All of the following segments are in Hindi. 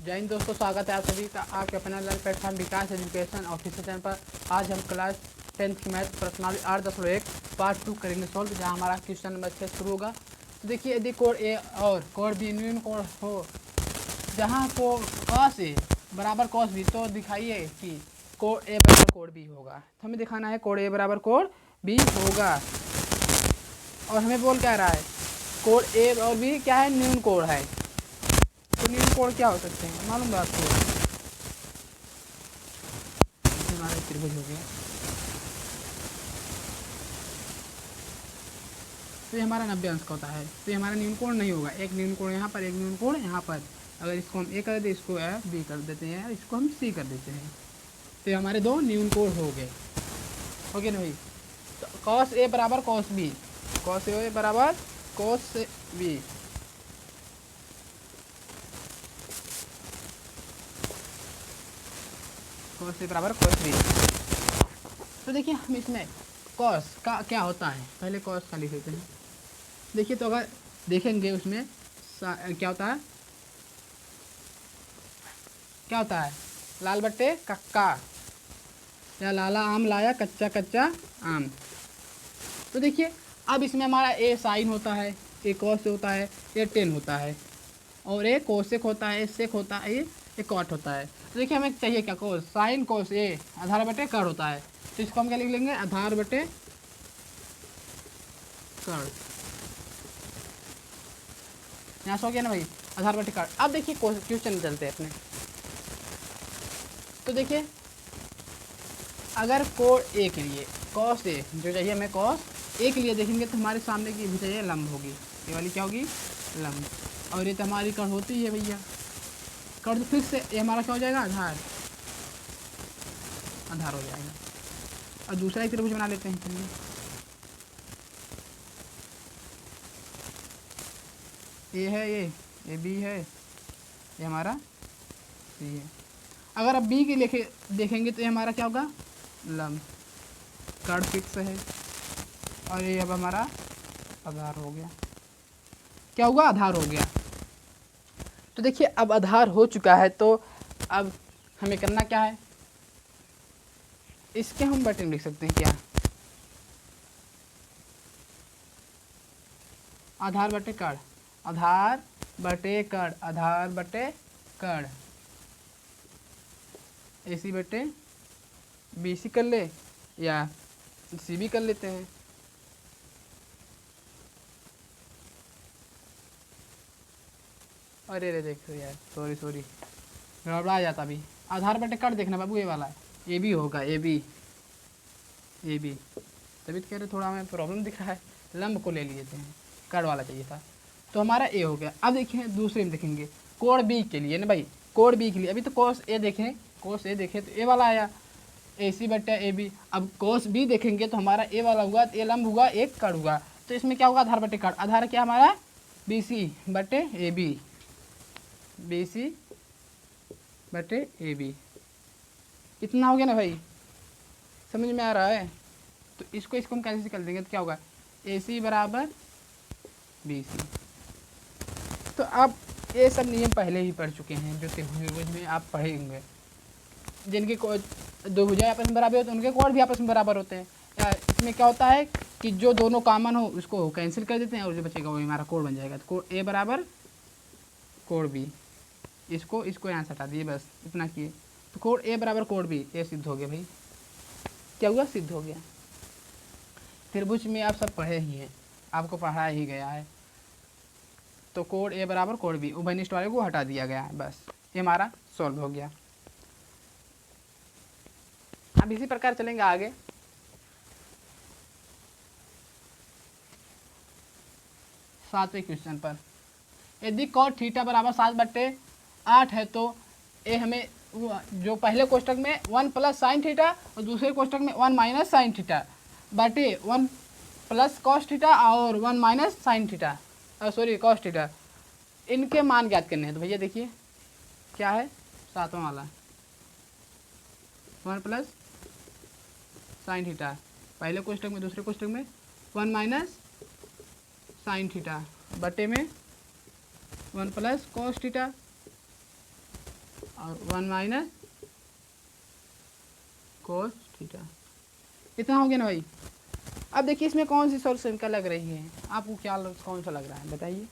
जय हिंद दोस्तों, स्वागत है आप सभी का आपके अपना लर्न प्लेटफॉर्म विकास एजुकेशन ऑफिशियल चैनल पर। आज हम क्लास 10th की मैथ प्रश्नावली 8.1 पार्ट 2 करेंगे सॉल्व, जहां हमारा क्वेश्चन नंबर 6 शुरू होगा। तो देखिए, यदि कोड ए और कोड बी न्यून कोड हो, जहां को कॉस ए बराबर कॉस बी, तो दिखाइए कि कोड ए बराबर कोड बी होगा। तो हमें दिखाना है कोड ए बराबर कोड बी होगा। और हमें बोल क्या रहा है, कोड ए और बी क्या है, न्यून कोड है। तो न्यून कोड क्या हो सकते हैं मालूम है आपको? हमारा त्रिभुज हो गया, तो ये हमारा 90 अंश का होता है। तो ये हमारा न्यून कोड नहीं होगा, एक न्यून कोड यहाँ पर, एक न्यून कोड यहाँ पर। अगर इसको हम ए कर देते, इसको बी कर देते हैं, इसको हम सी कर देते हैं, तो ये हमारे दो न्यून कोड हो गए। ओके ना भाई? तो कॉस ए बराबर कॉस बी, कॉस ए बराबर कॉस बी। कॉस ए बराबर कॉस बी। तो देखिए, हम इसमें कॉस का क्या होता है, पहले कॉस का लिख लेते हैं। देखिए, तो अगर देखेंगे उसमें क्या होता है, क्या होता है, लाल बट्टे कक्का, या लाला आम लाया कच्चा कच्चा आम। तो देखिए, अब इसमें हमारा ए साइन होता है, ए कॉस होता है, ए टेन होता है, और ए कोसेक होता है, ए सेक होता है, ये कॉट होता है। तो देखिए, हमें चाहिए क्या, कोस साइन कोस ए आधार बटे कर होता है। तो इसको हम क्या लिख लेंगे, आधार बटे कर। यहाँ से हो गया ना भाई, आधार बटे कर। अब देखिए क्वेश्चन चलते हैं अपने। तो देखिए, अगर कोड ए के लिए कॉस ए जो चाहिए हमें, कॉस ए के लिए देखेंगे तो हमारे सामने की भी चाहिए लंब होगी, ये वाली क्या होगी, लंब। और ये तो हमारी कड़ होती है भैया, कड़। तो फिर से ये हमारा क्या हो जाएगा, आधार, आधार हो जाएगा। और दूसरा एक त्रिभुज बना लेते हैं, चलिए। ये है, ये बी है, ये हमारा सी है। अगर अब बी के लेके देखेंगे तो ये हमारा क्या होगा, लंब, कड़ फिक्स है। और ये अब हमारा आधार हो गया, क्या हुआ, आधार हो गया। तो देखिए, अब आधार हो चुका है, तो अब हमें करना क्या है, इसके हम बटन लिख सकते हैं, क्या, आधार बटे कड़, आधार बटे कड़, आधार बटे कड़, ए सी बटे बी सी कर ले, या सी भी कर लेते हैं। अरे रे, देखो यार, सॉरी गड़बड़ा जाता अभी। आधार बटे कट देखना बाबू, ये वाला ए बी होगा, ए बी तभी तो कह रहे थोड़ा हमें प्रॉब्लम दिख रहा है। लंब को ले लिए थे, कट वाला चाहिए था, तो हमारा ए हो गया। अब देखिए दूसरे में देखेंगे, कोड बी के लिए ना भाई, कोड बी के लिए अभी तो कोस ए देखें, कोस ए देखें तो ए वाला आया, ए सी बटे ए बी। अब कोस बी देखेंगे तो हमारा ए वाला हुआ, तो ए लंब हुआ, एक कट हुआ। तो इसमें क्या होगा, आधार बटे कट, आधार क्या हमारा बी सी बटे ए बी, बी सी बटे ए बी। इतना हो गया ना भाई, समझ में आ रहा है? तो इसको हम कैसे कर देंगे, तो क्या होगा, ए सी बराबर बी सी। तो आप ये सब नियम पहले ही पढ़ चुके हैं, जो त्रिभुज में आप पढ़ेंगे, जिनके दो भुजाएं आपस में बराबर होते हैं, उनके कोण भी आपस में बराबर होते हैं। या इसमें क्या होता है कि जो दोनों कॉमन हो उसको कैंसिल कर देते हैं, और जो बचेगा वो हमारा कोण बन जाएगा। तो कोण ए बराबर कोण बी, इसको यहाँ से हटा दिए, बस इतना किए। तो कोड ए बराबर कोड बी, ये सिद्ध हो गया भाई। क्या हुआ, सिद्ध हो गया। त्रिभुज में आप सब पढ़े ही हैं, आपको पढ़ाया ही गया है। तो कोड ए बराबर कोड बी, उभयनिष्ठ वाले को हटा दिया गया है, बस ये हमारा सॉल्व हो गया। अब इसी प्रकार चलेंगे आगे। सातवें क्वेश्चन पर, यदि कॉट थीटा बराबर 7/8 है, तो ये हमें जो पहले कोष्टक में 1 प्लस साइन थीटा और दूसरे कोष्टक में 1 माइनस साइन थीटा बटे 1 प्लस कॉस थीटा और 1 minus sine theta, sorry cos theta, इनके मान ज्ञात करने हैं। तो भैया देखिए क्या है, सातवां वाला 1 प्लस साइन थीटा, पहले कोष्टक में, दूसरे कोष्टक में 1 माइनस साइन थीटा बटे में 1 प्लस कॉस थीटा और 1 माइनस कोस थीटा। इतना हो गया ना भाई। अब देखिए इसमें कौन सी सॉल्यूशन का लग रही है, आपको क्या कौन सा लग रहा है बताइए।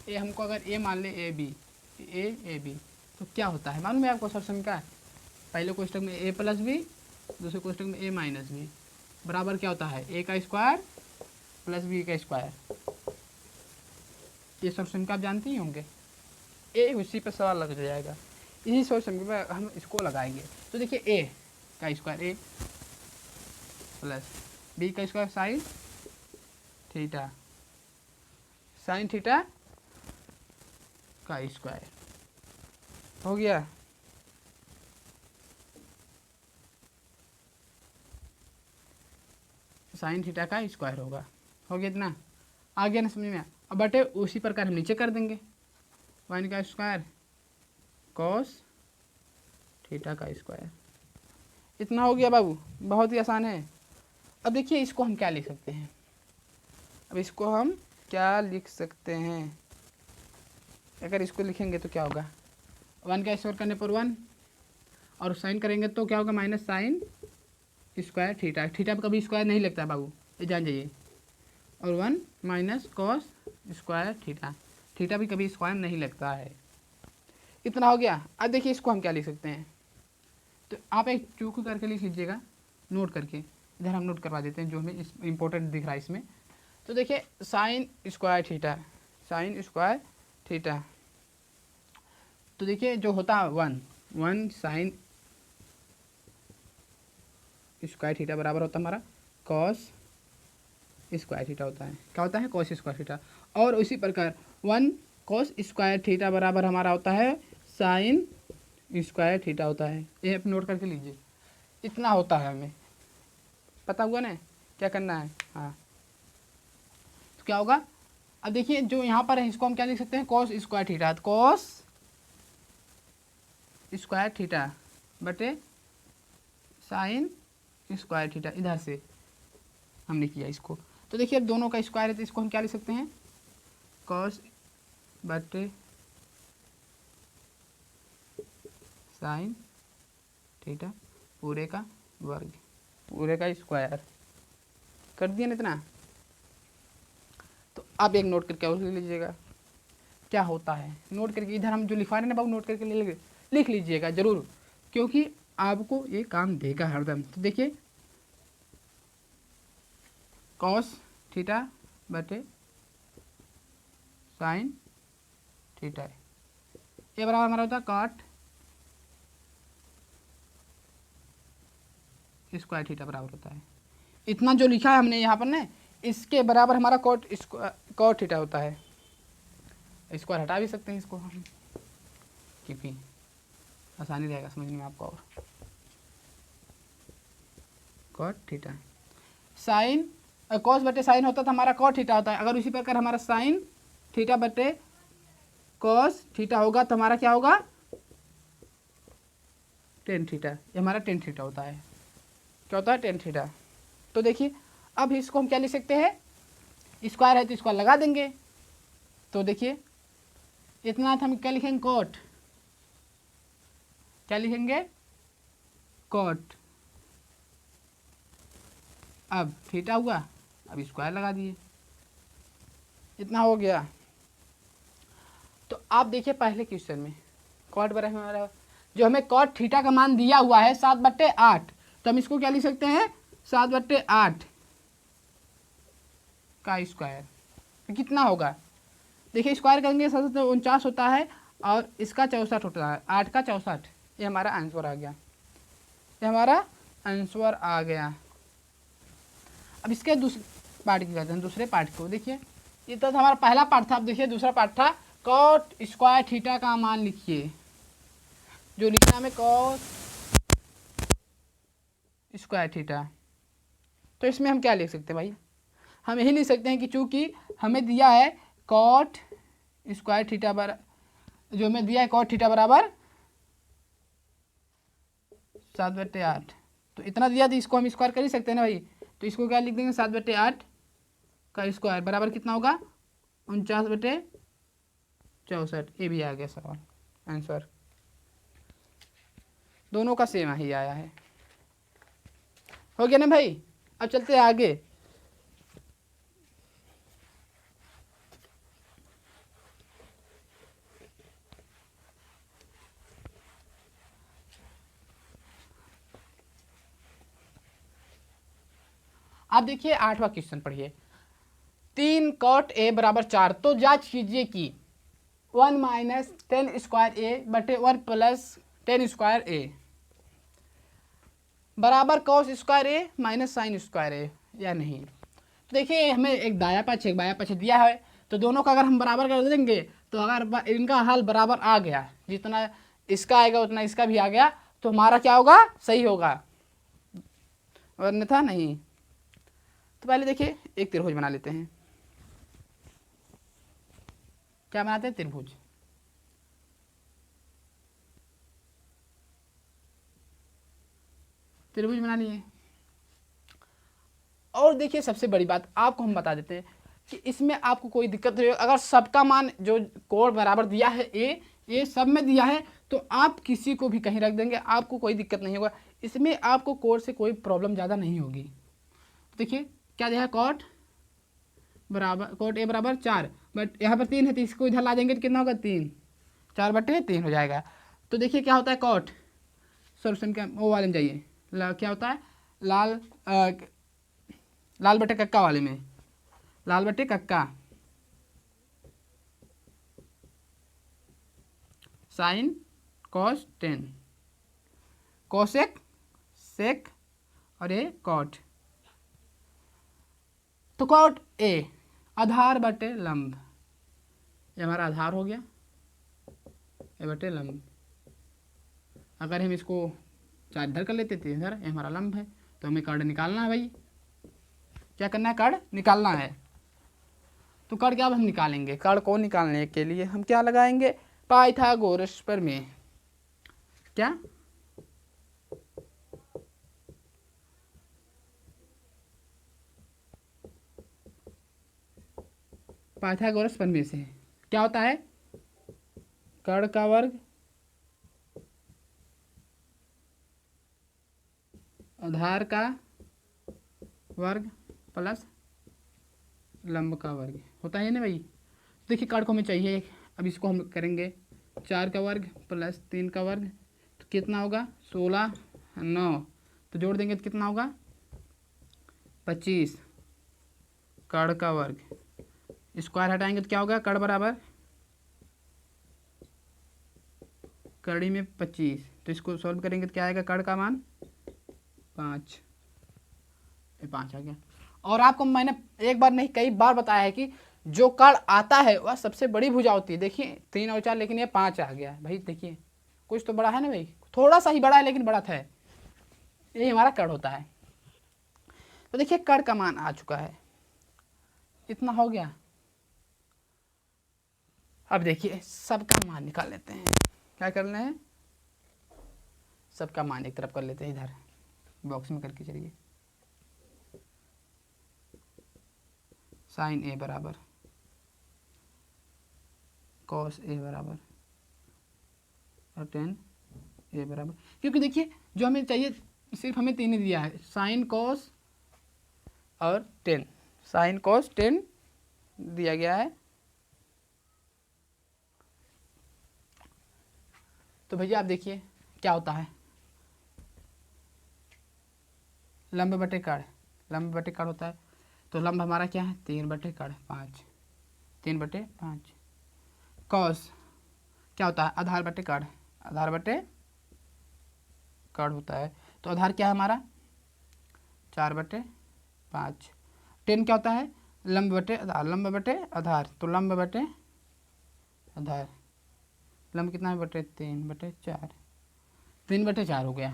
ए हमको अगर ए मान ले ए बी तो क्या होता है मालूम है आपको सॉल्यूशन का। पहले कोष्टक में ए प्लस बी, दूसरे कोष्टक में ए माइनस बी बराबर क्या होता है ए का स्क्वायर प्लस बी का स्क्वायर। ये सॉल्यूशन का आप जानते ही होंगे। ए उसी पर सवाल लग जाएगा, इसी सॉल्यूशन पे हम इसको लगाएंगे। तो देखिए ए का स्क्वायर ए प्लस बी का स्क्वायर साइन थीटा का स्क्वायर हो गया। साइन थीटा का स्क्वायर होगा, हो गया इतना। आ गया ना समझ में। अब बटे उसी प्रकार हम नीचे कर देंगे 1 का स्क्वायर कॉस थीटा का स्क्वायर। इतना हो गया बाबू, बहुत ही आसान है। अब देखिए इसको हम क्या लिख सकते हैं, अब इसको हम क्या लिख सकते हैं। अगर इसको लिखेंगे तो क्या होगा 1 का स्क्वायर करने पर 1 और साइन करेंगे तो क्या होगा minus sine square theta. Theta पर कभी स्क्वायर नहीं लगता है बाबू, ये जान जाइए। और 1 minus cos square theta, theta भी कभी स्क्वायर नहीं लगता है। इतना हो गया। अब देखिए इसको हम क्या लिख सकते हैं, तो आप एक चूक करके लिख लीजिएगा नोट करके, इधर हम नोट करवा देते हैं जो हमें इम्पोर्टेंट दिख रहा है इसमें। तो देखिए साइन स्क्वायर थीटा, तो देखिए जो होता है 1 साइन स्क्वायर थीटा बराबर होता है हमारा कॉस स्क्वायर थीटा होता है। क्या होता है कॉस स्क्वायर थीटा। और उसी प्रकार 1 कॉस स्क्वायर थीटा बराबर हमारा होता है साइन स्क्वायर थीटा होता है। ये आप नोट करके लीजिए, इतना होता है। हमें पता हुआ ना क्या करना है। हाँ तो क्या होगा, अब देखिए जो यहाँ पर है इसको हम क्या लिख सकते हैं cos square theta, cos square theta बटे साइन स्क्वायर थीटा। इधर से हमने किया इसको। तो देखिए अब दोनों का स्क्वायर है तो इसको हम क्या लिख सकते हैं कॉस बटे साइन थीटा पूरे का वर्ग, पूरे का स्क्वायर कर दिया ना इतना। तो आप एक नोट करके और लिख लीजिएगा क्या होता है, नोट करके इधर हम जो लिखवा रहे हैं ना बाबू नोट करके लिख लीजिएगा ज़रूर, क्योंकि आपको ये काम देगा हरदम। तो देखिए कॉस थीटा बटे साइन थीटा है, ये बराबर हमारा होता है कॉट स्क्वायर थीटा बराबर होता है। इतना जो लिखा है हमने यहाँ पर ना इसके बराबर हमारा कॉट थीटा होता है। स्क्वायर हटा भी सकते हैं इसको हम, क्योंकि आसानी रहेगा समझने में आपको। और कॉट थीटा साइन कॉस बटे साइन होता था हमारा कॉट थीटा होता है। अगर उसी प्रकार हमारा साइन थीटा बटे कॉस थीटा होगा तो हमारा क्या होगा टेन थीटा। ये हमारा टेन थीटा होता है। क्या होता है टेन थीटा। तो देखिए अब इसको हम क्या लिख सकते हैं, स्क्वायर है तो स्क्वायर लगा देंगे। तो देखिए इतना था हम क्या लिखेंगे कॉट, क्या लिखेंगे कॉट। अब थीटा हुआ, अब स्क्वायर लगा दिए, इतना हो गया। तो आप देखिए पहले क्वेश्चन में कॉट बराबर हमारा जो हमें कॉट थीटा का मान दिया हुआ है 7/8, तो हम इसको क्या लिख सकते हैं 7/8 का स्क्वायर। तो कितना होगा देखिए स्क्वायर करेंगे 749 होता है और इसका 64 होता है, 8 का 64। ये हमारा आंसर आ गया, ये हमारा आंसर आ गया। अब इसके दूसरे पार्ट की करते हैं, दूसरे पार्ट को देखिए। ये तो हमारा पहला पार्ट था, अब देखिए दूसरा पार्ट था कॉट स्क्वायर थीटा का मान लिखिए। जो लिखना है कॉट स्क्वायर थीटा, तो इसमें हम क्या लिख सकते हैं भाई, हम यही लिख सकते हैं कि चूंकि हमें दिया है कॉट स्क्वायर थीटा बराबर, जो हमें दिया है कॉट थीटा बराबर 7/8, तो इतना दिया तो इसको हम स्क्वायर कर ही सकते हैं ना भाई। तो इसको क्या लिख देंगे 7/8 का स्क्वायर बराबर कितना होगा 49/64। ये भी आ गया सवाल, आंसर दोनों का सेम ही आया है। हो गया ना भाई। अब चलते हैं आगे। आप देखिए 8वां क्वेश्चन पढ़िए। 3 cot a बराबर 4, तो जांच कीजिए कि 1 माइनस 10 स्क्वायर ए बटे 1 प्लस 10 स्क्वायर ए बराबर कॉस स्क्वायर ए माइनस साइन स्क्वायर ए या नहीं। तो देखिए हमें एक दाया पक्ष एक बाया पक्ष दिया है, तो दोनों का अगर हम बराबर कर देंगे तो अगर इनका हल बराबर आ गया, जितना इसका आएगा उतना इसका भी आ गया, तो हमारा क्या होगा, सही होगा, अन्यथा नहीं। तो पहले देखिए एक त्रिभुज बना लेते हैं। क्या बनाते हैं, त्रिभुज। त्रिभुज बना लिए। और देखिए सबसे बड़ी बात आपको हम बता देते हैं कि इसमें आपको कोई दिक्कत नहीं होगी। अगर सबका मान जो कोण बराबर दिया है ए सब में दिया है, तो आप किसी को भी कहीं रख देंगे, आपको कोई दिक्कत नहीं होगा। इसमें आपको कोण से कोई प्रॉब्लम ज़्यादा नहीं होगी। देखिए क्या दिया है, कॉट ए बराबर 4, बट यहाँ पर 3 है, तो इसको इधर ला देंगे तो कितना होगा, 3, 4/3 हो जाएगा। तो देखिए क्या होता है, कॉट सॉल्यूशन का वो वाले में जाइए, क्या होता है, लाल बटे कक्का वाले में, लाल बटे कक्का, साइन कॉस 10, कोसेक सेक और ये कॉट। तो कॉट ए आधार बटे लंब, ये हमारा आधार हो गया, ए बटे लंब। अगर हम इसको 4 इधर कर लेते थे इधर, ये हमारा लंब है, तो हमें कर्ण निकालना है भाई। क्या करना है, कर्ण निकालना है। तो कर्ण क्या हम निकालेंगे, कर्ण को निकालने के लिए हम क्या लगाएंगे, पाइथागोरस प्रमेय। क्या, पाइथागोरस प्रमेय से क्या होता है, कर्ण का वर्ग आधार का वर्ग प्लस लंब का वर्ग होता है ना भाई। देखिए कर्ण को हमें चाहिए, अब इसको हम करेंगे 4 का वर्ग प्लस 3 का वर्ग, तो कितना होगा, 16, 9, तो जोड़ देंगे तो कितना होगा, 25, कर्ण का वर्ग, स्क्वायर हटाएंगे तो क्या होगा, कर्ण बराबर कड़ी में 25, तो इसको सॉल्व करेंगे तो क्या आएगा, कर्ण का मान 5, 5 आ गया। और आपको मैंने एक बार नहीं कई बार बताया है कि जो कर्ण आता है वह सबसे बड़ी भुजा होती है। देखिए 3 और 4, लेकिन ये 5 आ गया भाई। देखिए कुछ तो बड़ा है ना भाई, थोड़ा सा ही बड़ा है लेकिन बड़ा था, ये हमारा कर्ण होता है। तो देखिए कर्ण का मान आ चुका है, इतना हो गया। अब देखिए सबका मान निकाल लेते हैं। क्या करना है, सबका मान एक तरफ कर लेते हैं, इधर बॉक्स में करके चलिए। साइन ए बराबर कॉस ए बराबर और टेन ए बराबर, क्योंकि देखिए जो हमें चाहिए सिर्फ हमें 3 ही दिया है, साइन कॉस और 10, साइन कॉस 10 दिया गया है। तो भैया आप देखिए क्या होता है, लंब बटे कर्ण, लंब बटे कर्ण होता है, तो लंब हमारा क्या है, 3 बटे कर्ण 5, 3 बटे 5। कॉस क्या होता है, आधार बटे कर्ण, आधार बटे कर्ण होता है, तो आधार क्या है हमारा 4/5। 10 क्या होता है, लंब बटे आधार, लंब बटे आधार, तो लंब बटे आधार, लंब कितना है, बटे 3/4, 3/4 हो गया।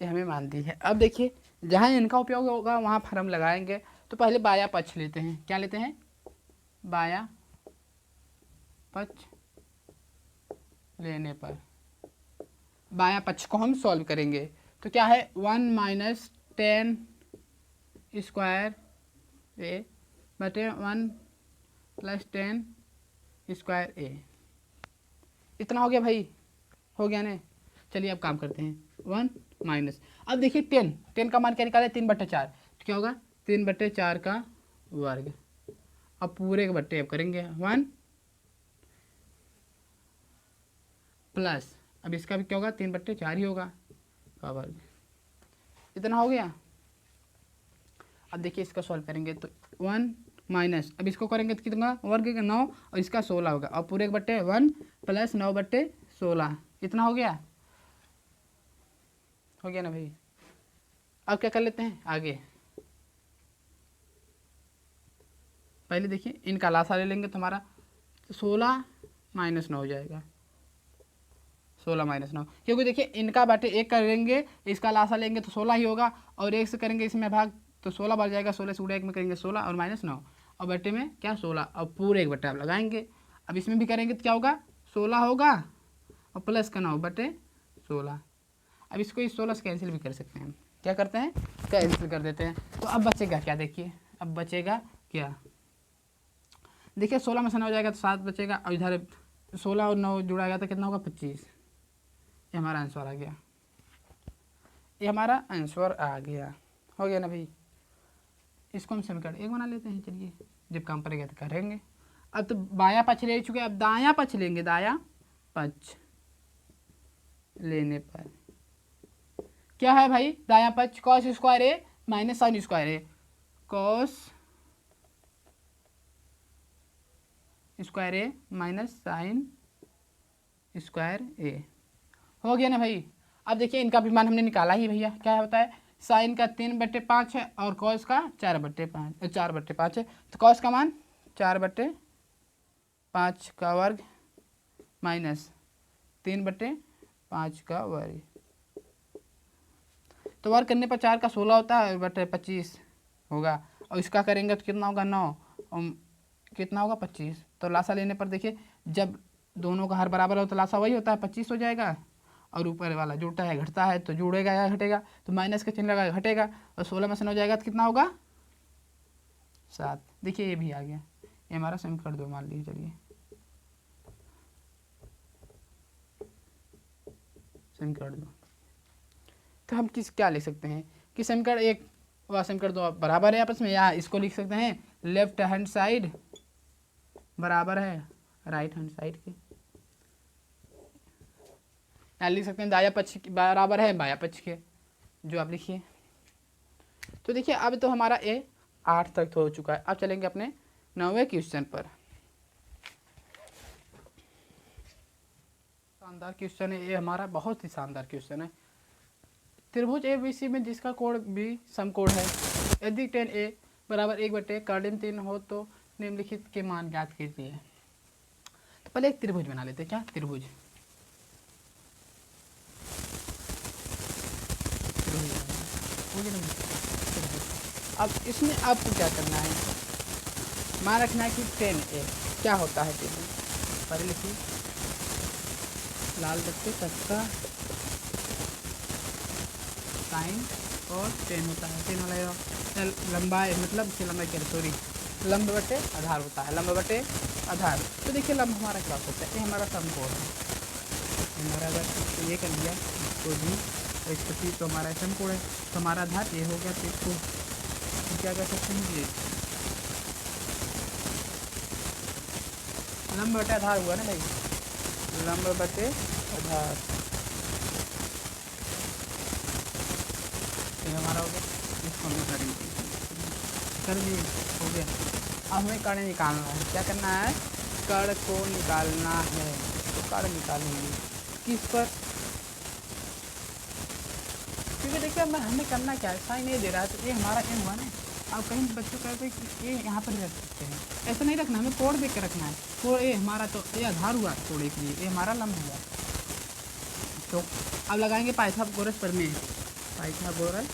ये हमें मान दी है। अब देखिए जहाँ इनका उपयोग होगा वहाँ पर हम लगाएंगे। तो पहले बाया पक्ष लेते हैं, क्या लेते हैं, बाया पक्ष लेने पर बाया पक्ष को हम सॉल्व करेंगे। तो क्या है, 1 माइनस 10 स्क्वायर ए बटे 1 प्लस 10 स्क्वायर ए। इतना हो गया भाई, हो गया ना। चलिए अब काम करते हैं, 1 माइनस, अब देखिए 10 का मान क्या निकाले, 3/4, तो क्या होगा 3/4 का वर्ग। अब पूरे के बट्टे अब करेंगे 1 प्लस, अब इसका भी क्या होगा 3/4 ही होगा का वर्ग, इतना हो गया। अब देखिए इसका सॉल्व करेंगे तो 1 माइनस, अब इसको करेंगे तो कितना वर्ग का 9 और इसका 16 होगा। अब पूरे के बट्टे 1 प्लस 9/16, इतना हो गया, हो गया ना भाई। अब क्या कर लेते हैं आगे, पहले देखिए इनका लासा ले लेंगे तो हमारा 16 माइनस 9 हो जाएगा, 16 माइनस 9, क्योंकि देखिए इनका बाटे 1 करेंगे, इसका लासा लेंगे तो 16 ही होगा, और 1 से करेंगे इसमें भाग तो 16 बढ़ जाएगा, 16 से उड़ा 1 में करेंगे 16 और माइनस 9, और बट्टे में क्या 16, अब पूरे एक बट्टे आप लगाएंगे। अब इसमें भी करेंगे तो क्या होगा 16 होगा और प्लस का 9/16। अब इसको इस 16 से कैंसिल भी कर सकते हैं, क्या करते हैं कैंसिल कर देते हैं। तो अब बचेगा क्या, देखिए अब बचेगा क्या, देखिए 16 में से 9 हो जाएगा तो 7 बचेगा, और इधर 16 और 9 जुड़ाएगा तो कितना होगा 25। ये हमारा आंसर आ गया, ये हमारा आंसर आ गया, हो गया ना भाई। इसको हम समीकरण 1 बना लेते हैं, चलिए जब काम पड़ेगा तो करेंगे। अब तो बायां पक्ष ले चुके, अब दायां पक्ष लेंगे, दायां पक्ष लेने पर क्या है भाई, दायां पक्ष कॉस स्क्वायर ए माइनस साइन स्क्वायर ए, कॉस स्क्वायर ए माइनस साइन स्क्वायर ए, हो गया ना भाई। अब देखिए इनका भी मान हमने निकाला ही भैया, क्या होता है साइन का 3/5 है और कॉस का 4/5 है, तो कॉस का मान 4/5 का वर्ग माइनस 3/5 का वर्ग, तो वर्ग करने पर 4 का 16 होता है बटे 25 होगा, और इसका करेंगे तो कितना होगा 9 और कितना होगा 25। तो लासा लेने पर देखिए जब दोनों का हर बराबर हो तो लासा वही होता है 25 हो जाएगा, और ऊपर वाला जुड़ता है घटता है तो जुड़ेगा या घटेगा, तो माइनस का चिन्ह लगा घटेगा, और 16 में से 9 हो जाएगा तो कितना होगा 7। देखिए ये भी आ गया, ये हमारा समीकरण 2 मान लीजिए। चलिए समीकरण 2, तो हम क्या लिख सकते हैं कि समीकरण 1 व समीकरण 2 बराबर है आपस में, या इसको लिख सकते हैं लेफ्ट हैंड साइड बराबर है राइट हैंड साइड के, या लिख सकते हैं दायां पक्ष बराबर है बायां पक्ष के, जो आप लिखिए। तो देखिए अब तो हमारा ए 8 तक हो चुका है, अब चलेंगे अपने 9वें क्वेश्चन पर। शानदार क्वेश्चन है ये हमारा, बहुत ही शानदार क्वेश्चन है। त्रिभुज ABC में जिसका कोण भी समकोण है, यदि tan A बराबर 1/3 हो तो निम्नलिखित के मान ज्ञात कीजिए। तो पहले एक त्रिभुज बना लेते हैं, क्या त्रिभुज, अब इसमें आपको क्या करना है, मान रखना है कि tan A क्या होता है, tan A पहले लिखिए लाल बच्चे कच्चा साइन और tan होता है, tan वाला लंबाई मतलब इसे लंबाई कह सॉरी लंब बटे आधार होता है, लंब बटे आधार। तो देखिए लंब हमारा क्या होता है, ये हमारा समकोण है, हमारा अगर इसको ये कर लिया इसको भी और इसको भी तो हमारा समकोण है, तो हमारा आधार ये हो गया, तो इसको क्या कर सकते हैं ये लंब बटे आधार हुआ ना भाई, लंब बटे आधार ये हमारा हो गया, इसको हम करेंगे कर दिए, हो गया। अब हमें कर्ण निकालना है, क्या करना है कर्ण को निकालना है, तो कर्ण निकालेंगे किस पर, क्योंकि देखिए हमें करना क्या है, साइन ये दे रहा है तो ये हमारा एम हुआ ना। अब कहीं बच्चों कहते हैं कि ये यहाँ पर रख सकते हैं, ऐसा नहीं रखना, हमें कोण देख कर रखना है, कोण ये हमारा तो ये आधार हुआ कोण के लिए, ये हमारा लंब हुआ। तो अब लगाएंगे पाइथागोरस प्रमेय, पाइथागोरस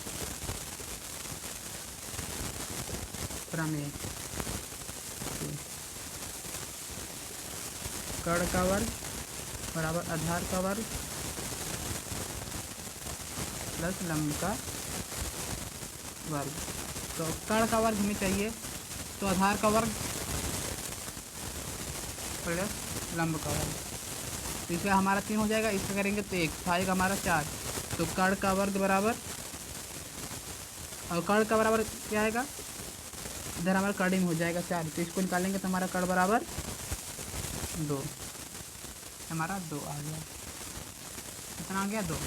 प्रमेय, कर्ण का वर्ग बराबर आधार का वर्ग प्लस लंब का वर्ग। तो कर्ण का वर्ग हमें चाहिए, तो आधार का वर्ग प्लस लंब का वर्ग, तो इसका हमारा 3 हो जाएगा, इसका करेंगे तो 1, तो आएगा हमारा 4। तो कर्ण का वर्ग बराबर, और कर्ण का बराबर क्या आएगा, इधर हमारा कर्ण हो जाएगा 4, तो इसको निकालेंगे तो हमारा कर्ण बराबर 2, हमारा 2 आ गया। कितना आ गया, 2।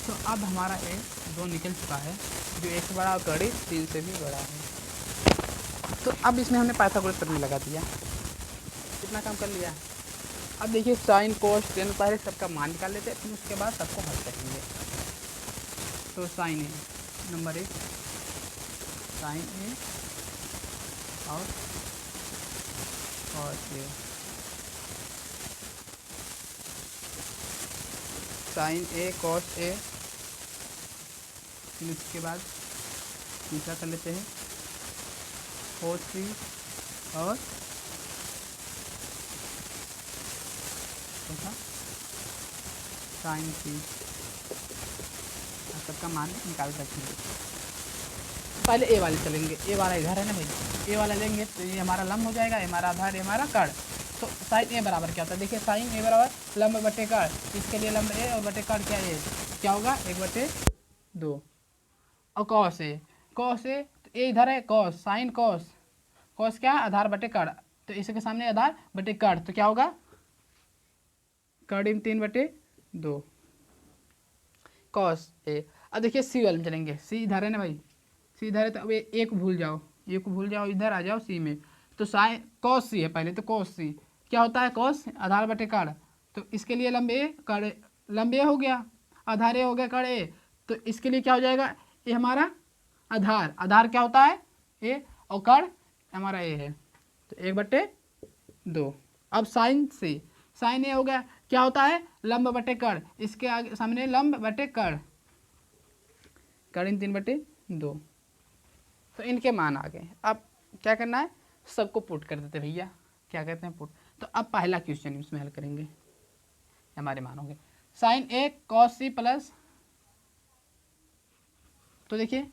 तो अब हमारा ये 2 निकल चुका है, जो 1 से बड़ा और कड़ी 3 से भी बड़ा है। तो अब इसमें हमने पाइथागोरस प्रमेय लगा दिया, कितना काम कर लिया। अब देखिए साइन कोस टेन, पहले सबका मान निकाल लेते हैं, फिर उसके बाद सबको हल करेंगे। तो साइन ए नंबर 1, साइन ए और cos A, sign A cos A, फिर उसके बाद दूसरा कर लेते हैं कोस सी और साइन सी, सबका मान निकाल सकते हैं। पहले ए वाले चलेंगे, ए वाला इधर है ना भाई, ए वाला लेंगे तो ये हमारा लंब हो जाएगा, हमारा आधार, हमारा कर्ण। तो साइन ए बराबर क्या होता है, देखिए साइन ए बराबर लंब बटे कर्ण, इसके लिए लंब ए और बटे कर्ण क्या होगा 1/2। और कॉस ए, कॉस ए तो ए इधर है कॉस, साइन कॉस, कॉस क्या है आधार बटे कर्ण, तो इसके सामने आधार बटे कर्ण, तो क्या होगा कर्ण 3/2 कॉस ए। अब देखिए सी वाले में चलेंगे, सी इधर है ना भाई, सी इधर है, तो अब ए को भूल जाओ, ए को भूल जाओ, इधर आ जाओ सी में। तो साइन कॉस सी है पहले, तो कॉस सी क्या होता है, कॉस आधार बटे कर्ण, तो इसके लिए लंब ए, कर्ण लंब ए हो गया, आधार ए हो गया, कर्ण ए, तो इसके लिए क्या हो जाएगा, ये हमारा आधार, आधार क्या होता है ए, और कर्ण हमारा ए है, तो 1/2। अब साइन सी, साइन ए हो गया, क्या होता है लंब बटे कर्ण, इसके आगे सामने लंब बटे कर्ण, कर्ण 3/2। तो इनके मान आ गए। अब क्या करना है, सबको पुट कर देते भैया, क्या कहते हैं पुट। तो अब पहला क्वेश्चन इसमें हल करेंगे, हमारे मान होंगे साइन ए कॉस सी प्लस, तो देखिए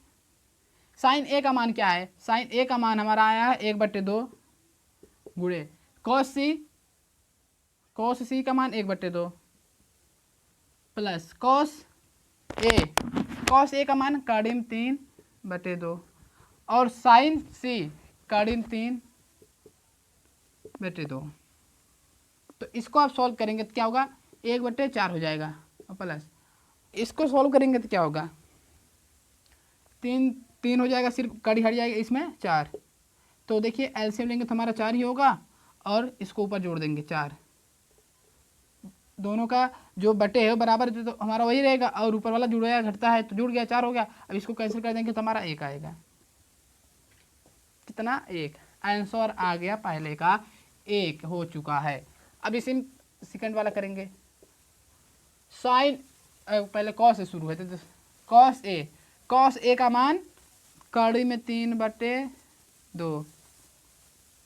साइन ए का मान क्या है, साइन ए का मान हमारा आया है 1/2 गुणे कॉस सी, कॉस सी का मान 1/2 plus cos A, cos A का मान कर्ण 3/2 और साइन सी कर्ण 3/2। तो इसको आप सॉल्व करेंगे तो क्या होगा 1/4 हो जाएगा, और प्लस इसको सॉल्व करेंगे तो क्या होगा 3 हो जाएगा, सिर्फ कड़ी हट जाएगा इसमें 4। तो देखिए एलसीएम लेंगे तो हमारा 4 ही होगा, और इसको ऊपर जोड़ देंगे 4, दोनों का जो बटे है बराबर, तो हमारा वही रहेगा, और ऊपर वाला जुड़ा घटता है तो जुड़ गया 4 हो गया। अब इसको कैंसिल कर देंगे तो हमारा 1 आएगा, कितना 1, आंसर आ गया पहले का 1 हो चुका है। अब इसी सेकंड वाला करेंगे, साइन पहले कॉस से शुरू है, तो कॉस ए, कॉस ए का मान कड़ी में 3/2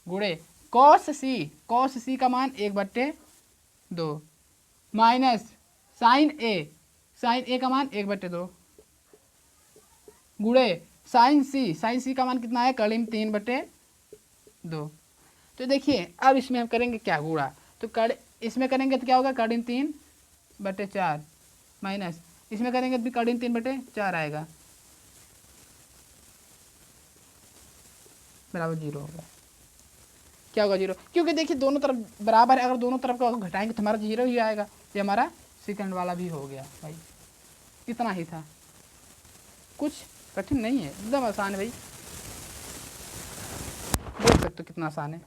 गुणे कॉस सी, कॉस सी का मान 1/2 माइनस साइन ए, साइन ए का मान 1/2 गुणे साइन सी, साइन सी का मान कितना है कड़ी में 3/2। तो देखिए अब इसमें हम करेंगे क्या गुणा, तो कड़ इसमें करेंगे तो क्या होगा कड़ी में 3/4 माइनस इसमें करेंगे तो भी कड़ी में 3/4 आएगा, बराबर 0 होगा। क्या होगा 0, क्योंकि देखिए दोनों तरफ बराबर है, अगर दोनों तरफ का घटाएंगे तो हमारा 0 ही आएगा। ये हमारा सेकंड वाला भी हो गया भाई, इतना ही था, कुछ कठिन नहीं है, एकदम आसान है भाई, देख सकते हो कितना आसान है।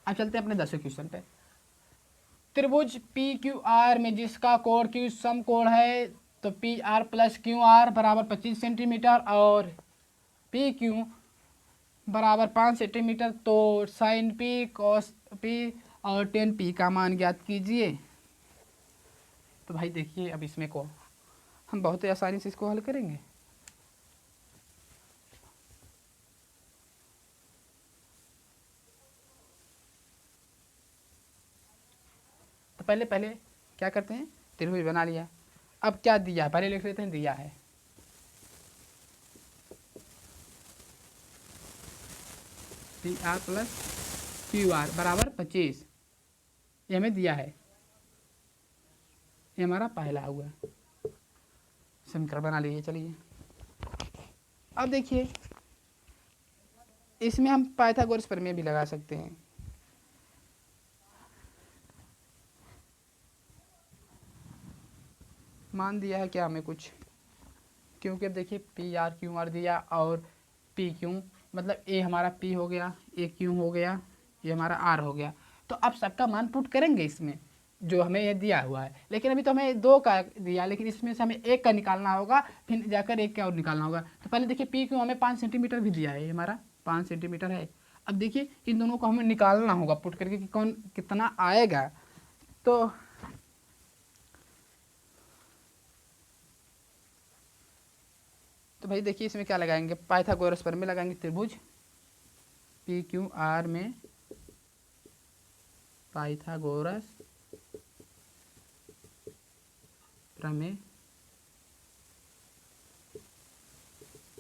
अब चलते हैं अपने 10वें क्वेश्चन पे। त्रिभुज पी क्यू आर में जिसका कोण क्यू समकोण है, तो P R plus Q R बराबर 25 सेंटीमीटर और पी क्यू बराबर 5 सेंटीमीटर, तो साइन पी कॉस पी और टेन पी का मान ज्ञात कीजिए। तो भाई देखिए अब इसमें को हम बहुत ही आसानी से इसको हल करेंगे। तो पहले क्या करते हैं, त्रिभुज बना लिया। अब क्या दिया है पहले लिख लेते हैं, दिया है P R plus Q R बराबर 25, ये हमें दिया है, ये हमारा पहला हुआ समीकरण बना लीजिए। चलिए अब देखिए इसमें हम पाइथागोरस प्रमेय भी लगा सकते हैं। मान दिया है क्या हमें कुछ, क्योंकि अब देखिए पी आर क्यू आर दिया और पी क्यू, मतलब ए हमारा पी हो गया, ए क्यू हो गया, ये हमारा आर हो गया। तो अब सबका मान पुट करेंगे इसमें जो हमें ये दिया हुआ है, लेकिन अभी तो हमें 2 का दिया, लेकिन इसमें से हमें 1 का निकालना होगा, फिर जाकर 1 का और निकालना होगा। तो पहले देखिए पी क्यू हमें 5 सेंटीमीटर भी दिया है, ये हमारा 5 सेंटीमीटर है। अब देखिए इन दोनों को हमें निकालना होगा पुट करके कि कौन कितना आएगा। तो भाई देखिए इसमें क्या लगाएंगे, पाइथागोरस प्रमेय लगाएंगे। त्रिभुज पी क्यू आर में पाइथागोरस प्रमेय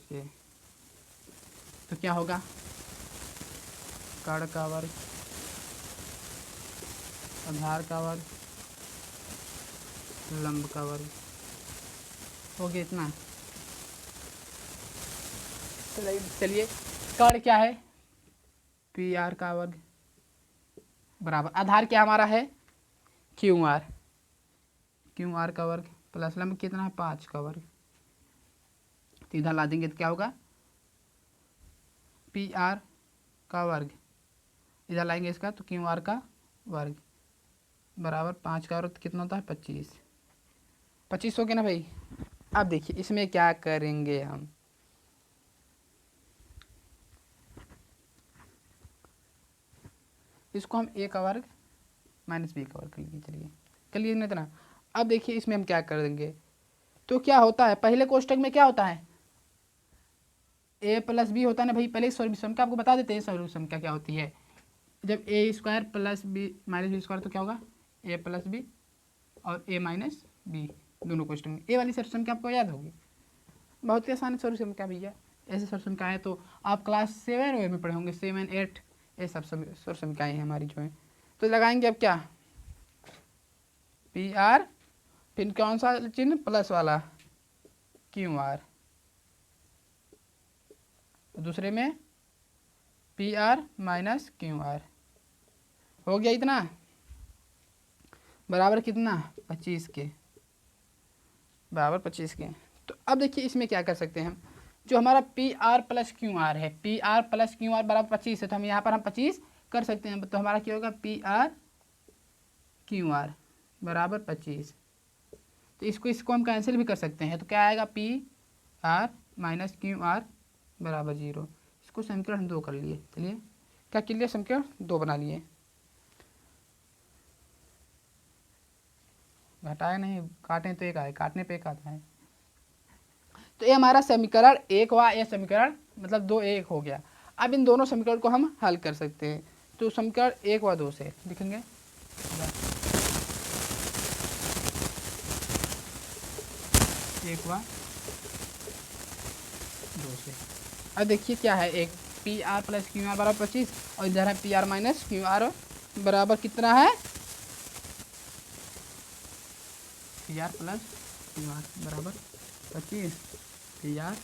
से तो क्या होगा, कर्ण का वर्ग, आधार का वर्ग, लंब का वर्ग हो गया इतना। चलिए कर्ण क्या है, पी आर का वर्ग बराबर आधार क्या हमारा है, क्यू आर, क्यू आर का वर्ग प्लस लंब कितना है 5 का वर्ग। तो इधर ला देंगे तो क्या होगा, पी आर का वर्ग, इधर लाएंगे इसका तो क्यू आर का वर्ग बराबर 5 का वर्ग कितना होता है 25, 25 हो गया ना भाई। अब देखिए इसमें क्या करेंगे हम, इसको हम ए का वर्ग माइनस बी का वर्ग कर लीजिए। चलिए कर लीजिए ना इतना। अब देखिए इसमें हम क्या कर देंगे, तो क्या होता है पहले कोष्टक में क्या होता है, ए प्लस बी होता है ना भाई। पहले सॉल्यूशन का आपको बता देते हैं सॉल्यूशन क्या होती है। जब A square plus B minus B square तो क्या होगा, ए प्लस बी और ए माइनस बी दोनों क्वेश्चन में। ए वाली सॉल्यूशन क्या आपको याद होगी, बहुत ही आसान सॉल्यूशन क्या भैया, ऐसे सॉल्यूशन का है तो आप क्लास 7 में पढ़े होंगे, 7 8 ये सब सॉल्यूशन का है हमारी जो है। तो लगाएंगे अब क्या, पी आर फिर कौन सा चिन्ह प्लस वाला क्यू आर, दूसरे में P R minus Q R हो गया इतना बराबर कितना 25 के, बराबर 25 के। तो अब देखिए इसमें क्या कर सकते हैं हम, जो हमारा P R plus Q R है, P R plus Q R बराबर 25 है, तो हम यहाँ पर हम 25 कर सकते हैं। तो हमारा क्या होगा, पी आर क्यू आर बराबर 25। तो इसको हम कैंसिल भी कर सकते हैं, तो क्या आएगा, P R minus Q R बराबर 0। इसको समीकरण हम 2 कर लिए। चलिए क्या कर लिया, समीकरण 2 बना लिए, घटाए नहीं काटें तो एक आए, काटने पे एक आता है। तो ये हमारा समीकरण 1 हुआ, यह समीकरण मतलब 2 1 हो गया। अब इन दोनों समीकरण को हम हल कर सकते हैं। तो समीकरण 1 व 2 से लिखेंगे, 1 व 2 से। अब देखिए क्या है, एक P R plus Q R बराबर 25 और इधर है P are minus Q R बराबर कितना है, P R plus Q R बराबर 25, P R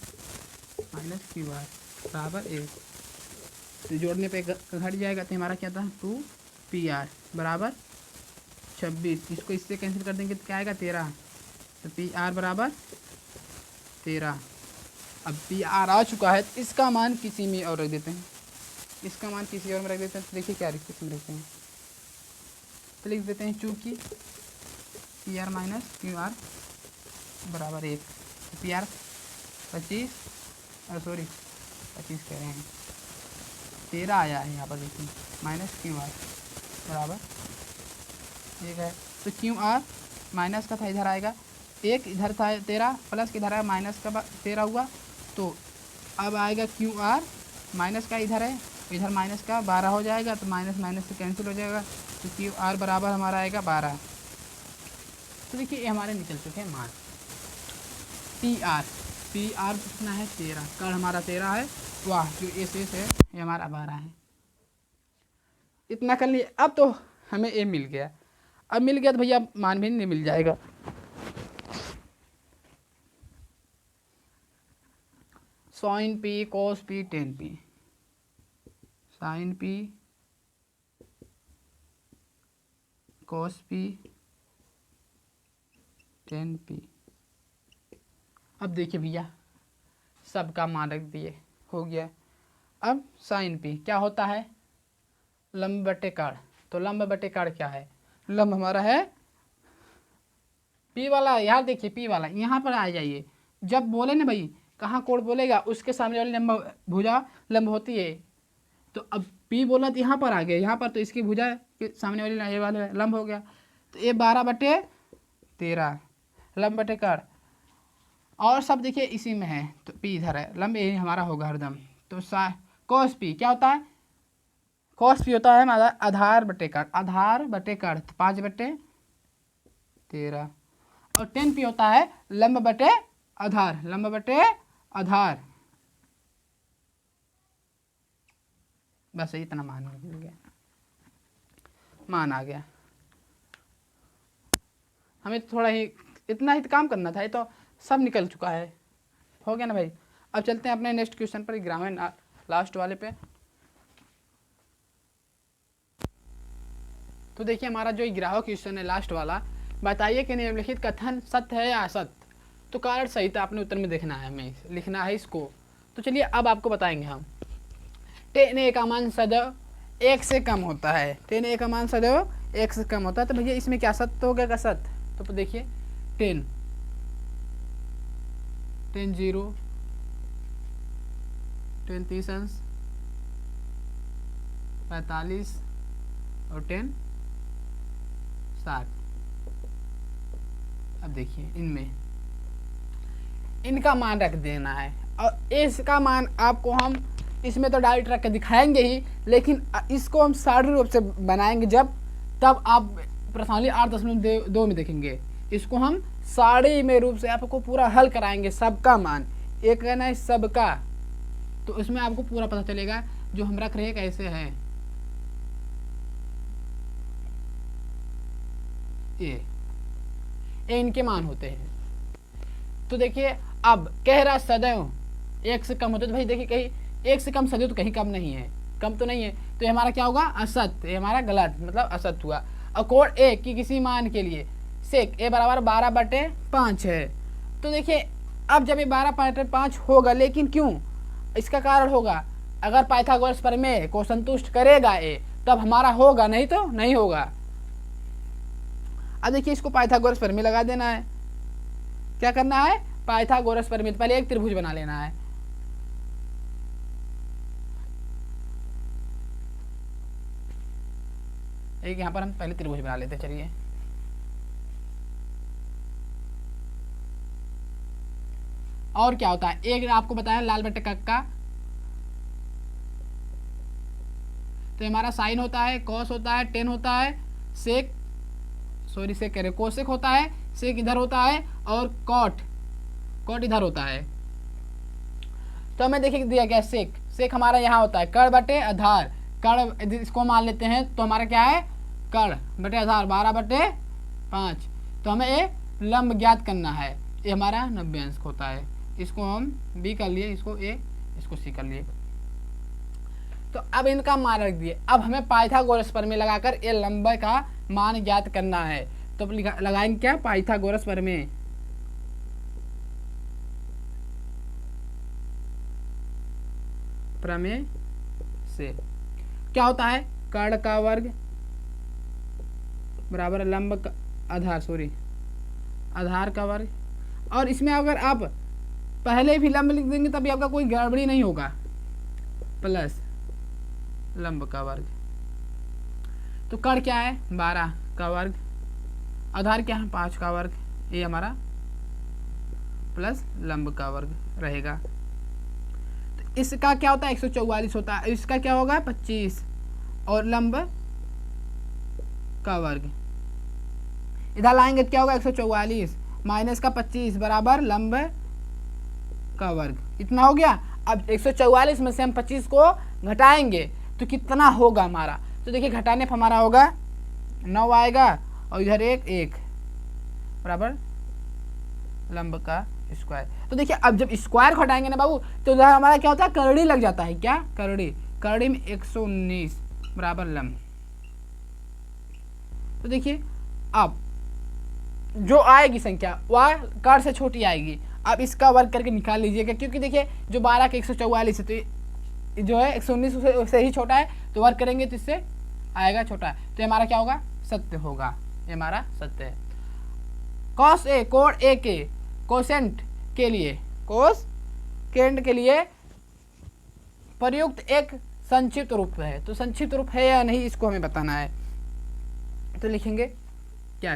minus Q R बराबर 1। तो जोड़ने पे घट जाएगा, तो हमारा क्या था 2 पी आर बराबर 26। इसको इससे कैंसिल कर देंगे तो क्या आएगा 13। तो पी आर बराबर 13। अब पी आर आ चुका है, तो इसका मान किसी में और रख देते हैं, इसका मान किसी और में रख देते हैं। तो देखिए क्या इसमें रखते हैं, तो लिख देते हैं चूँकि P R minus Q R बराबर 1, पी आर 25 सॉरी 25 कह रहे हैं 13 आया है यहाँ पर, देखिए माइनस क्यू आर बराबर 1 है। तो क्यू आर माइनस का था इधर आएगा 1, इधर था 13 प्लस इधर आया माइनस का 13 हुआ। तो अब आएगा क्यू आर माइनस का इधर है, इधर माइनस का 12 हो जाएगा, तो माइनस माइनस से कैंसिल हो जाएगा। तो क्यू आर बराबर हमारा आएगा 12। तो देखिए ये हमारे निकल चुके हैं मान। पी आर कितना है 13, कर्ण हमारा 13 है, वाह जो ए शेष है ये हमारा 12 है। इतना कर लिए। अब तो हमें ए मिल गया, अब मिल गया तो भैया मान भी नहीं मिल जाएगा। Sine P cos P tan P, sine P cos P tan P. अब देखिए भैया सबका मान रख दिए, हो गया। अब साइन पी क्या होता है, लंब बटे काढ़। तो लंब बटे काढ़ क्या है, लंब हमारा है पी वाला। यार देखिए पी वाला यहाँ पर आ जाइए, जब बोले ना भाई कहाँ कोण बोलेगा उसके सामने वाली लंब भुजा लंब होती है। तो अब पी बोला तो यहाँ पर आ गया, यहाँ पर तो इसकी भुजा के सामने वाली ये वाले लंब हो गया। तो ये 12/13 लंब बटे काढ़, और सब देखिए इसी में है। तो पी इधर है, लंब ये हमारा होगा हरदम। तो कॉस पी क्या होता है, कॉस पी होता है हमारा आधार बटे काढ़, आधार बटे काढ़ तो 5/13। और टेन पी होता है लंब बटे आधार, लंब बटे आधार। बस इतना मान मिल गया, मान आ गया। हमें थोड़ा ही इतना ही तो काम करना था, ये तो सब निकल चुका है, हो गया ना भाई। अब चलते हैं अपने नेक्स्ट क्वेश्चन पर, ग्रामीण लास्ट वाले पे। तो देखिए हमारा जो 11वां क्वेश्चन है लास्ट वाला, बताइए कि निम्नलिखित कथन सत्य है या असत्य। तो कारण सही था, आपने उत्तर में देखना है, हमें लिखना है इसको। तो चलिए अब आपको बताएंगे हम। टेन ए का मान सदैव 1 से कम होता है, टेन ए का मान सदैव 1 से कम होता है। तो भैया इसमें क्या सत्य हो गया का सत्य। तो देखिए 10 0 10 30 अंश 45 और 10 60। अब देखिए इनमें इनका मान रख देना है, और इसका मान आपको हम इसमें तो डायरेक्ट रख के दिखाएंगे ही, लेकिन इसको हम साधारण रूप से बनाएंगे जब, तब आप प्रश्नावली 8.2 में देखेंगे। इसको हम साड़ी में रूप से आपको पूरा हल कराएंगे, सबका मान एक कहना है सबका। तो उसमें आपको पूरा पता चलेगा जो हम रख रहे हैं कैसे है। ये इनके मान होते हैं। तो देखिए अब कह रहा सदैव 1 से कम होते, तो भाई देखिए कहीं 1 से कम सदैव तो कहीं कम नहीं है, कम तो नहीं है। तो ये हमारा क्या होगा, असत्य, ये हमारा गलत मतलब असत्य हुआ। और कोड ए की किसी मान के लिए सेक ए बराबर 12/5 है। तो देखिए अब जब ये 12/5 होगा, लेकिन क्यों, इसका कारण होगा अगर पाइथागोरस प्रमेय को संतुष्ट करेगा ए, तब हमारा होगा, नहीं तो नहीं होगा। अब देखिए इसको पाइथागोरस प्रमेय लगा देना है। क्या करना है, पाइथागोरस प्रमेय, पहले एक त्रिभुज बना लेना है। एक यहाँ पर हम पहले त्रिभुज बना लेते, चलिए। और क्या होता है, एक आपको बताया लाल बटे कक्का, तो हमारा साइन होता है, कॉस होता है, टेन होता है, सेक सेक कह रहे कोसेक होता है, सेक इधर होता है, और कॉट इधर होता है। तो हमें देखिए दिया गया सेक हमारा यहाँ होता है कर्ण बटे आधार, कर्ण इसको मान लेते हैं तो हमारा क्या है, कर्ण बटे आधार 12/5। तो हमें ये लंब ज्ञात करना है, ये हमारा 90 अंश होता है। इसको हम बी कर लिए, इसको ए, इसको सी कर लिए। तो अब इनका मान रख दिए। अब हमें पाइथागोरस प्रमेय लगाकर ये लंब का मान ज्ञात करना है। तो लगाएंगे क्या, पाइथागोरस प्रमेय। प्रमेय से क्या होता है, कर्ण का वर्ग बराबर लंब का आधार, आधार का वर्ग। और इसमें अगर आप पहले भी लंब लिख देंगे तभी आपका कोई गड़बड़ी नहीं होगा, प्लस लंब का वर्ग। तो कर्ण क्या है, 12 का वर्ग, आधार क्या है, 5 का वर्ग, ये हमारा प्लस लंब का वर्ग रहेगा। तो इसका क्या होता है, 144 होता है। इसका क्या होगा, 25, और लंब का वर्ग इधर लाएंगे तो क्या होगा, 144 माइनस का 25 बराबर लंब का वर्ग। इतना हो गया। अब 144 में से हम 25 को घटाएंगे तो कितना होगा हमारा, तो देखिए घटाने पर हमारा होगा 9 आएगा और इधर 1 बराबर लंब का स्क्वायर। तो देखिए अब जब स्क्वायर घटाएंगे ना बाबू तो उधर हमारा क्या होता है, करड़ी लग जाता है। क्या करड़ी में 119 बराबर लंब। तो देखिए अब जो आएगी संख्या वह कर से छोटी आएगी। अब इसका वर्ग करके निकाल लीजिएगा, क्योंकि देखिए जो 12 का 144 है तो जो है 119 से ही छोटा है, तो वर्ग करेंगे तो इससे आएगा छोटा है। तो हमारा क्या होगा, सत्य होगा। ये हमारा सत्य है। कॉस ए कोण ए के कोसेंट के लिए प्रयुक्त एक संक्षिप्त रूप है। तो संक्षिप्त रूप है या नहीं इसको हमें बताना है। तो लिखेंगे क्या,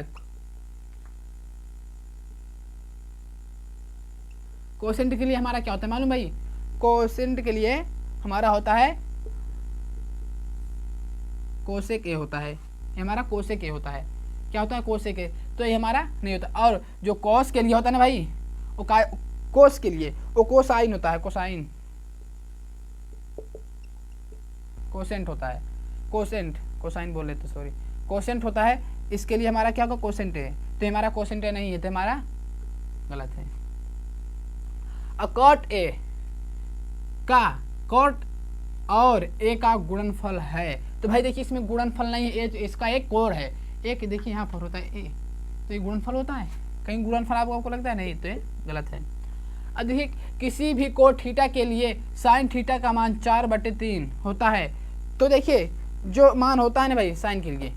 कोसेंट के लिए हमारा क्या होता है मालूम भाई, कोसेंट के लिए हमारा होता है कोसेक ए होता है। ये हमारा कोसेक ए होता है। क्या होता है, कोसेक ए। तो ये हमारा नहीं होता। और जो कॉस के लिए होता है ना भाई, वो कोस के लिए वो कोसाइन होता है। कोसाइन कोसेंट होता है। कोसाइन बोल लेते सॉरी, कोसेंट होता है। इसके लिए हमारा क्या होगा, कोसेंट है। तो हमारा कोसेंट है नहीं है, तो हमारा गलत है। कॉट ए का कॉट और ए का गुणनफल है। तो भाई देखिए इसमें गुणनफल नहीं है, इसका एक कोण है। एक देखिए यहाँ पर होता है ए, तो ये गुणनफल होता है। कहीं गुणनफल आपको लगता है नहीं, तो ये गलत है। अब देखिए किसी भी कोण थीटा के लिए साइन थीटा का मान 4/3 होता है। तो देखिए जो मान होता है ना भाई साइन के लिए,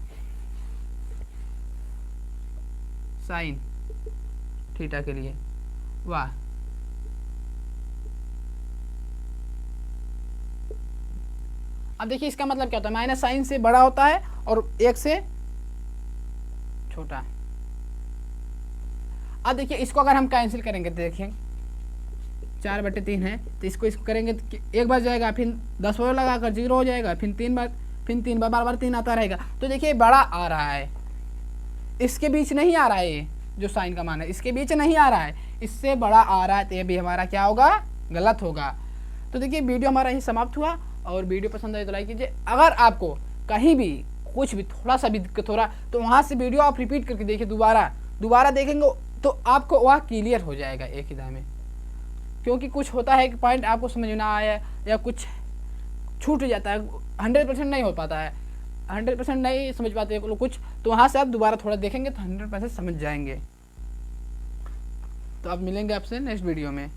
साइन थीटा के लिए वाह, अब देखिए इसका मतलब क्या होता है, माइनस साइन से बड़ा होता है और 1 से छोटा। अब देखिए इसको अगर हम कैंसिल करेंगे तो देखिए 4/3 है, तो इसको करेंगे तो एक बार जाएगा, फिर 10 और लगाकर 0 हो जाएगा, फिर 3 बार बार 3 आता रहेगा। तो देखिए बड़ा आ रहा है, इसके बीच नहीं आ रहा है। ये जो साइन का मान है इसके बीच नहीं आ रहा है, इससे बड़ा आ रहा है। तो ये भी हमारा क्या होगा, गलत होगा। तो देखिए वीडियो हमारा यही समाप्त हुआ। और वीडियो पसंद आए तो लाइक कीजिए। अगर आपको कहीं भी कुछ भी थोड़ा सा भी दिक्कत हो रहा तो वहाँ से वीडियो आप रिपीट करके देखिए, दोबारा देखेंगे तो आपको वह क्लियर हो जाएगा एक ही दाम में। क्योंकि कुछ होता है कि पॉइंट आपको समझ ना आया या कुछ छूट जाता है, 100% नहीं हो पाता है, 100% नहीं समझ पाते कुछ, तो वहाँ से आप दोबारा थोड़ा देखेंगे तो 100% समझ जाएंगे। तो अब मिलेंगे आपसे नेक्स्ट वीडियो में।